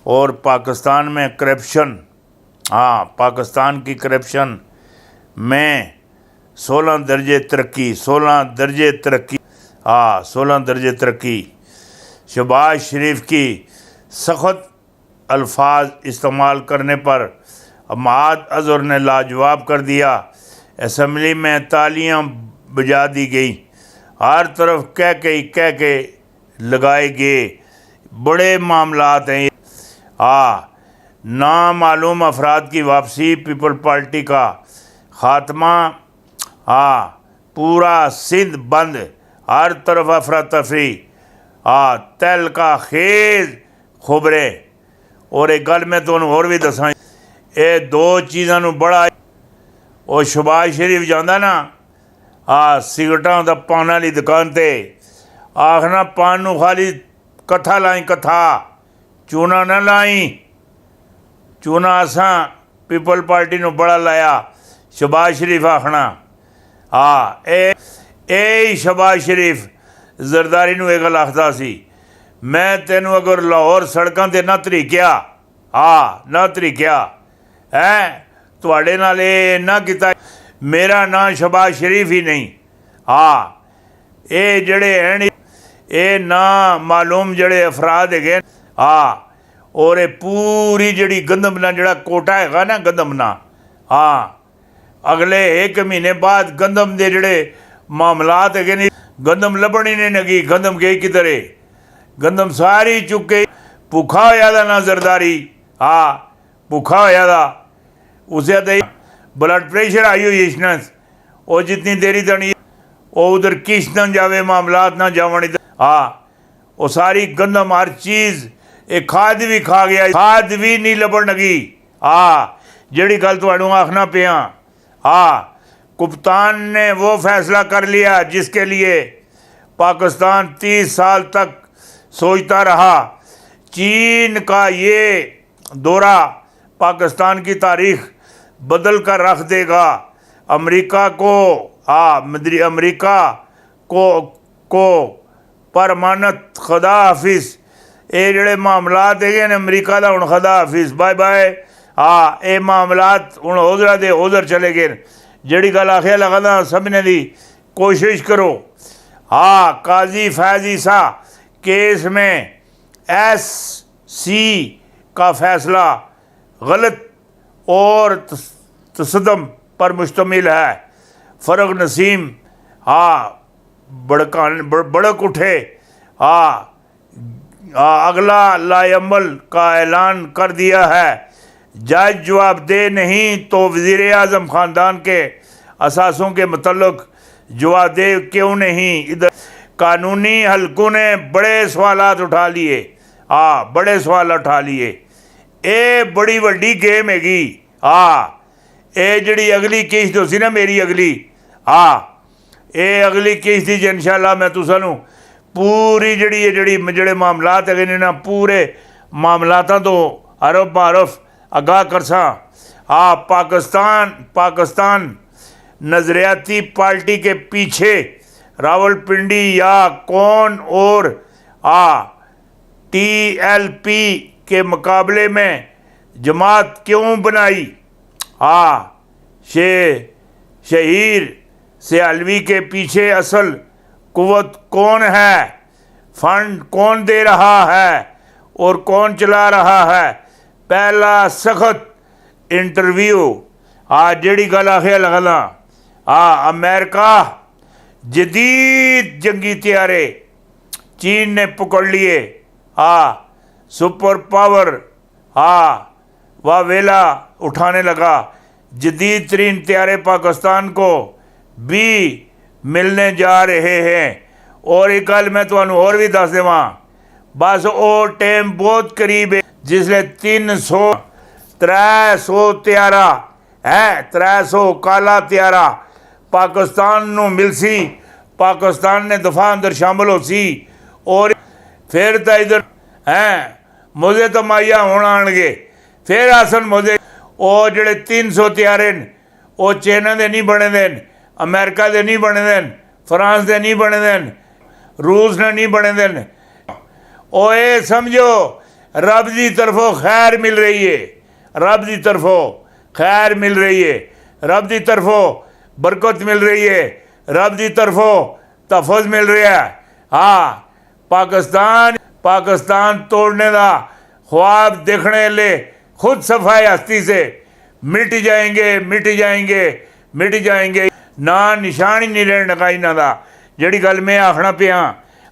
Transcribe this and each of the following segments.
और पाकिस्तान में करप्शन, हाँ पाकिस्तान की करप्शन में 16 दर्जे तरक्की, 16 दर्जे तरक्की, हाँ 16 दर्जे तरक्की। शहबाज शरीफ की सख्त अल्फाज इस्तेमाल करने पर अहमद अजहर ने लाजवाब कर दिया। असम्बली में तालियां बजा दी गई, हर तरफ कह के लगाए गए। बड़े मामलात हैं। हाँ, नामालूम अफराद की वापसी, पीपल पार्टी का खात्मा, हाँ पूरा सिंध बंद, हर तरफ अफरा तफरी, हाँ तल का खेज खुबरे। और एक गल मैं तुहानू होर भी दसां, ये दो चीज़ों बड़ा, और शहबाज शरीफ जाता ना सिगरटां दा पान वाली दुकान ते, आखना पान नू खाली कथा लाई, कथा चूना ना लाई। चूना असां पीपल पार्टी नू बड़ा लाया। शहबाज शरीफ आखना ए शहबाज शरीफ जरदारी नू एक गल आखदा सी, मैं तेनू अगर लाहौर सड़कों ते ना तरीकिया, ना तरीकिया है तुहाडे नाल ये ना किता, मेरा नाम शहबाज शरीफ ही नहीं। ये जड़े हैं ये ना मालूम जड़े अफराद है, और ये पूरी जड़ी गंदमना जड़ा कोटा है ना गंदमना, अगले एक महीने बाद गंदम के जड़े मामलात है नहीं, गंदम लभण ही नहीं लगी। गंदम गई किधर है? गंदम सारी चुके भुखा होया दा ना जरदारी, भुखा होया दा। उसे तो ब्लड प्रेशर आई हुई इशनस, और जितनी देरी तनी वो उधर किश ना जावे, मामलात ना जावन इधर, वो सारी गंदम हर चीज़, एक खाद भी खा गया, खाद भी नहीं लभण लगी। जड़ी गल तुहानू आखना पिया, कप्तान ने वो फैसला कर लिया जिसके लिए पाकिस्तान 30 साल तक सोचता रहा। चीन का ये दौरा पाकिस्तान की तारीख बदल कर रख देगा। अमेरिका को परमानत खुदा हाफिज। ये जड़े मामलात है ने अमरीका का हुण खुदा हाफिज, बाय बाय। ये मामलात हुण उधर दे उधर चले गए। जड़ी गल आखिया लगा समझने की कोशिश करो। काजी फैज़ ईसा केस में SC का फैसला गलत और तसदम पर मुश्तमिल है। फ़र्ग नसीम भड़क उठे, अगला लाएअमल का ऐलान कर दिया है। जज जवाबदेह नहीं तो वज़ीर आज़म ख़ानदान के असासों के मतलब जवाबदेह क्यों नहीं? इधर कानूनी हलकों ने बड़े सवालात उठा लिए, बड़े सवाल उठा लिए। ये बड़ी वड्डी गेम हैगी। ये जड़ी अगली किश्त होसी ना मेरी अगली, ये अगली किश्त दी इंशाअल्लाह मैं तुसानू पूरी जड़े मामलात है ना पूरे मामलातां तो अरफ बारफ आगाह करसा। पाकिस्तान नज़रियाती पार्टी के पीछे रावलपिंडी या कौन और TLP के मुकाबले में जमात क्यों बनाई? शहीर सियालवी के पीछे असल कुव्वत कौन है? फंड कौन दे रहा है और कौन चला रहा है? पहला सख्त इंटरव्यू। जड़ी गल आखिया लगना, अमेरिका जदीद जंगी तैयारे चीन ने पकड़ लिए। सुपर पावर वह वेला उठाने लगा। जदीद तरीन तैयारे पाकिस्तान को भी मिलने जा रहे हैं। और एक गल मैं तुहानू और भी दस देवां, बस वो टाइम बहुत करीब है जिसले 300 तैयारा है, 300 काला तैयारा पाकिस्तान नू मिलसी। पाकिस्तान ने दफा अंदर शामिल हो सी, और फिर तो इधर हैं मुझे तो माइया होना आनगे, फिर आसन मुझे वो जड़े 300 तैयारे वो चाइना के नहीं बने दे, अमेरिका के नहीं बने दे, फ्रांस के नहीं बने दे, रूस ने नहीं बने दे। ये समझो रब की तरफों खैर मिल रही है, रब की तरफों खैर मिल रही है, रब की तरफों बरकत मिल रही है, रब की तरफों तहफ़्फ़ुज़ मिल रहा है। हाँ, पाकिस्तान तोड़ने का ख्वाब देखने ले खुद सफाई हस्ती से मिट जाएंगे, मिट जाएंगे, मिट जाएंगे। ना निशान ही नहीं रहने का इन्हों का। जी गल मैं आखना पिया,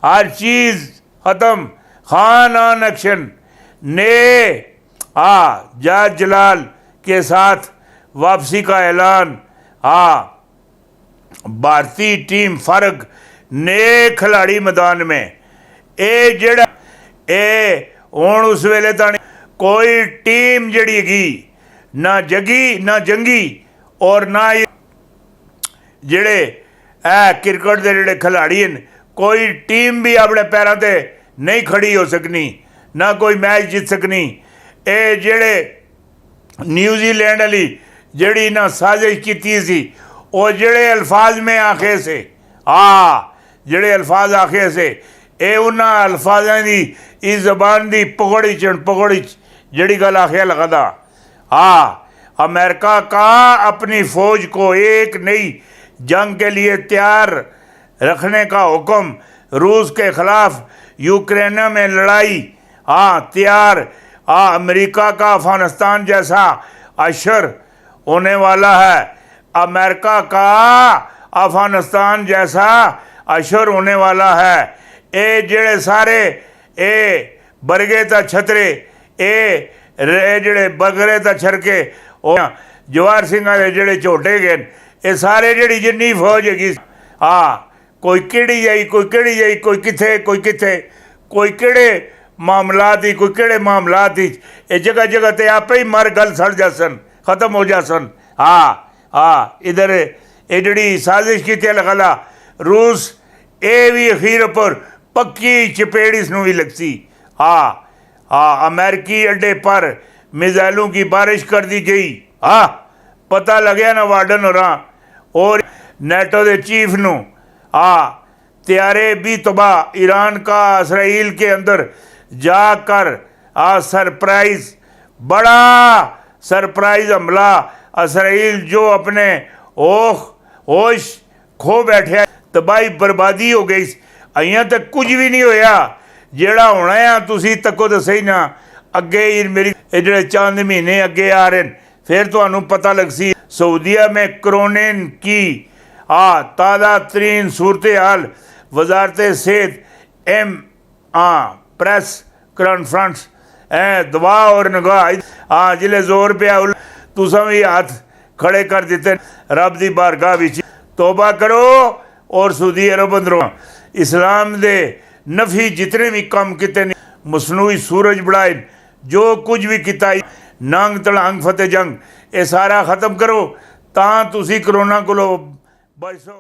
हर चीज़ ख़त्म, खान ऑन एक्शन ने जज जलाल के साथ वापसी का ऐलान। भारतीय टीम फर्क ने खिलाड़ी मैदान में ए जेड़ा ए हुण उस वेले ताणी कोई टीम जड़ी हैगी ना जगी ना जंगी और ना जेड़े क्रिकेट के जेड़े खिलाड़ी हैं कोई टीम भी अपने पैरों ते नहीं खड़ी हो सकनी, ना कोई मैच जीत सकनी। ये जेड़े न्यूजीलैंड वाली जड़ी ना साजिश की सी, वो जेड़े अल्फाज में आखे से जेड़े अल्फाज आखे से ये उन्होंने अल्फाजा की इस जबान की पकौड़ी जड़ी गल आखिया लगता। अमेरिका का अपनी फौज को एक नई जंग के लिए तैयार रखने का हुक्म, रूस के खिलाफ यूक्रेन में लड़ाई तैयार। अमेरिका का अफगानिस्तान जैसा असर होने वाला है, अमेरिका का अफगानिस्तान जैसा असर होने वाला है। ये जेड़े सारे ए बरगे ता छतरे ए जेड़े बगरे ता छरके जवाहर सिंह के जेड़े झोटे गए, ये सारे जड़ी जिन्नी फौज हैगी कोई किड़ी जाई, कोई किड़ी जाई, कोई किथे कोई किथे, कोई किड़े मामलात ही, कोई किड़े मामलात ही, ये जगह जगह ते आपे ही मर गल सड़ जासन, ख़त्म हो जासन। इधर ये जड़ी साजिश की लगला रूस ये भी अखीर पर पक्की चपेड़ इसनों भी लगसी। अमेरिकी अड्डे पर मिसाइलों की बारिश कर दी गई। पता लगे ना वार्डन और नेटो के चीफ नू तैयारे भी तबाह, ईरान का इसराइल के अंदर जाकर सरप्राइज, बड़ा सरप्राइज हमला। इसराइल जो अपने होश खो बैठे, तबाही बर्बादी हो गई। अइयां तक कुछ भी नहीं होया, जेड़ा होना है तुसी तको तो सही ना। अगे मेरी जो चंद महीने अगे आ रहे हैं, फिर तो पता लग सी। सऊदीया में कोरोना की ताज़ा तरीन सूरत हाल, वजारत सेहत प्रेस कॉन्फ्रेंस दवा और निगाह जिले जोर पे तुसा भी हाथ खड़े कर दिते। रब की बारगाह विच तौबा करो और सऊदी अरब अंदरों इस्लाम दे नफी जितने भी काम किते, मसनूई सूरज बढ़ाए, जो कुछ भी किता, नंग तड़ांग फतेह जंग, ये सारा खत्म करो ता तुसी कोरोना को बचो।